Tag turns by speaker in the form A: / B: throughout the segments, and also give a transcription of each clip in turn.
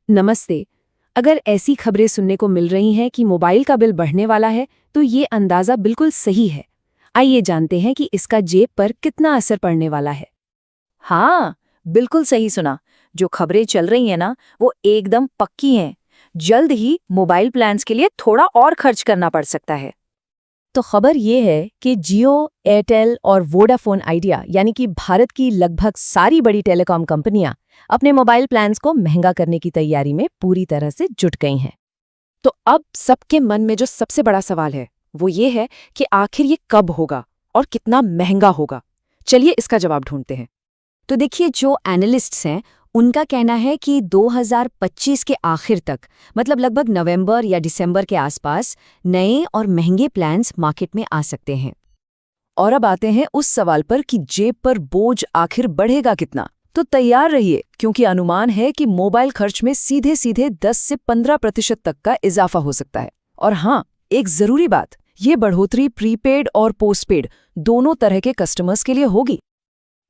A: नमस्ते। अगर ऐसी खबरें सुनने को मिल रही हैं कि मोबाइल का बिल बढ़ने वाला है, तो ये अंदाज़ा बिल्कुल सही है। आइए जानते हैं कि इसका जेब पर कितना असर पड़ने वाला है।
B: हाँ, बिल्कुल सही सुना। जो खबरें चल रही हैं ना, वो एकदम पक्की हैं। जल्द ही मोबाइल प्लान्स के लिए थोड़ा और खर्च करना पड़ सकता है।
C: तो खबर ये है कि जियो, एयरटेल और वोडाफोन आइडिया यानी कि भारत की लगभग सारी बड़ी टेलीकॉम कंपनियां अपने मोबाइल प्लान्स को महंगा करने की तैयारी में पूरी तरह से जुट गई हैं।
A: तो अब सबके मन में जो सबसे बड़ा सवाल है, वो ये है कि आखिर ये कब होगा और कितना महंगा होगा। चलिए इसका जवाब ढूंढते हैं।
C: तो देखिए, जो एनालिस्ट्स हैं उनका कहना है कि 2025 के आखिर तक, मतलब लगभग नवंबर या दिसंबर के आसपास, नए और महंगे प्लान्स मार्केट में आ सकते हैं।
A: और अब आते हैं उस सवाल पर कि जेब पर बोझ आखिर बढ़ेगा कितना। तो तैयार रहिए, क्योंकि अनुमान है कि मोबाइल खर्च में सीधे सीधे 10 से 15% तक का इजाफा हो सकता है। और हाँ, एक जरूरी बात, ये बढ़ोतरी प्रीपेड और पोस्टपेड दोनों तरह के कस्टमर्स के लिए होगी।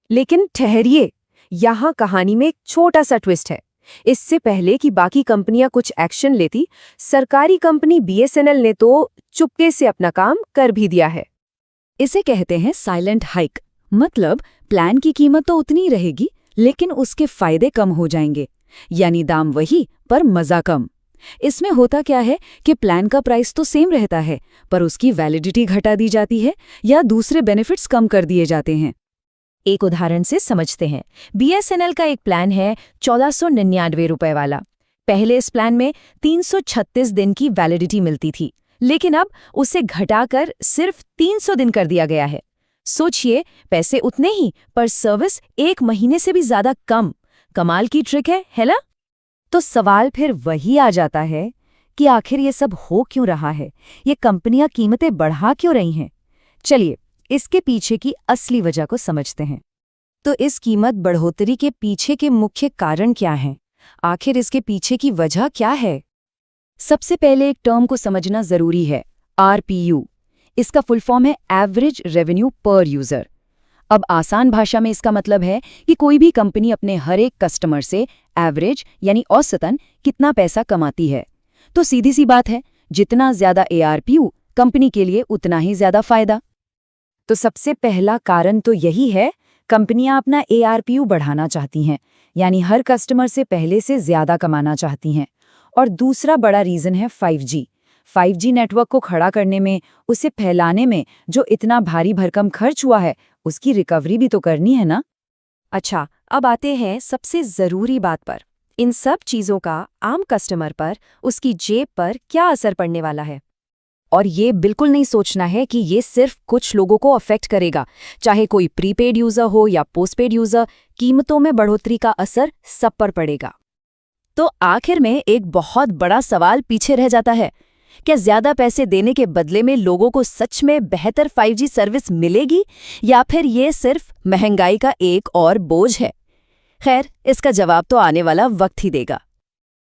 C: लेकिन ठहरिए, यहाँ कहानी में एक छोटा सा ट्विस्ट है। इससे पहले कि बाकी कंपनियां कुछ एक्शन लेती, सरकारी कंपनी बीएसएनएल ने तो चुपके से अपना काम कर भी दिया है। इसे कहते हैं साइलेंट हाइक। मतलब प्लान की कीमत तो उतनी रहेगी, लेकिन उसके फायदे कम हो जाएंगे। यानी दाम वही, पर मजा कम। इसमें होता क्या है कि प्लान का प्राइस तो सेम रहता है, पर उसकी वैलिडिटी घटा दी जाती है या दूसरे बेनिफिट्स कम कर दिए जाते हैं। एक उदाहरण से समझते हैं। बीएसएनएल का एक प्लान है 1499 रुपए वाला। पहले इस प्लान में 336 दिन की वैलिडिटी मिलती थी, लेकिन अब उसे घटाकर सिर्फ 300 दिन कर दिया गया है। सोचिए, पैसे उतने ही, पर सर्विस 1 महीने से भी ज्यादा कम। कमाल की ट्रिक है ना? तो सवाल फिर वही आ जाता है कि आखिर ये सब हो क्यों रहा है? ये कंपनियां कीमतें बढ़ा क्यों रही हैं? चलिए, इसके पीछे की असली वजह को समझते हैं। तो इस कीमत बढ़ोतरी के पीछे के मुख्य कारण क्या हैं? आखिर इसके पीछे की वजह क्या है? सबसे पहले एक टर्म को समझना जरूरी है, आरपीयू। इसका फुल फॉर्म है एवरेज रेवेन्यू पर यूजर। अब आसान भाषा में इसका मतलब है कि कोई भी कंपनी अपने हर एक कस्टमर से एवरेज यानी औसतन कितना पैसा कमाती है। तो सीधी सी बात है, जितना ज्यादा एआरपीयू, कंपनी के लिए उतना ही ज्यादा फायदा। तो सबसे पहला कारण तो यही है, कंपनियां अपना एआरपीयू बढ़ाना चाहती हैं, यानी हर कस्टमर से पहले से ज्यादा कमाना चाहती हैं। और दूसरा बड़ा रीजन है 5G। 5G नेटवर्क को खड़ा करने में, उसे फैलाने में जो इतना भारी भरकम खर्च हुआ है, उसकी रिकवरी भी तो करनी है ना। अच्छा, अब आते हैं सबसे जरूरी बात पर। इन सब चीजों का आम कस्टमर पर, उसकी जेब पर क्या असर पड़ने वाला है? और ये बिल्कुल नहीं सोचना है कि ये सिर्फ कुछ लोगों को अफेक्ट करेगा। चाहे कोई प्रीपेड यूजर हो या पोस्टपेड यूजर, कीमतों में बढ़ोतरी का असर सब पर पड़ेगा। तो आखिर में एक बहुत बड़ा सवाल पीछे रह जाता है, क्या ज्यादा पैसे देने के बदले में लोगों को सच में बेहतर 5G सर्विस मिलेगी, या फिर ये सिर्फ महंगाई का एक और बोझ है? खैर, इसका जवाब तो आने वाला वक्त ही देगा।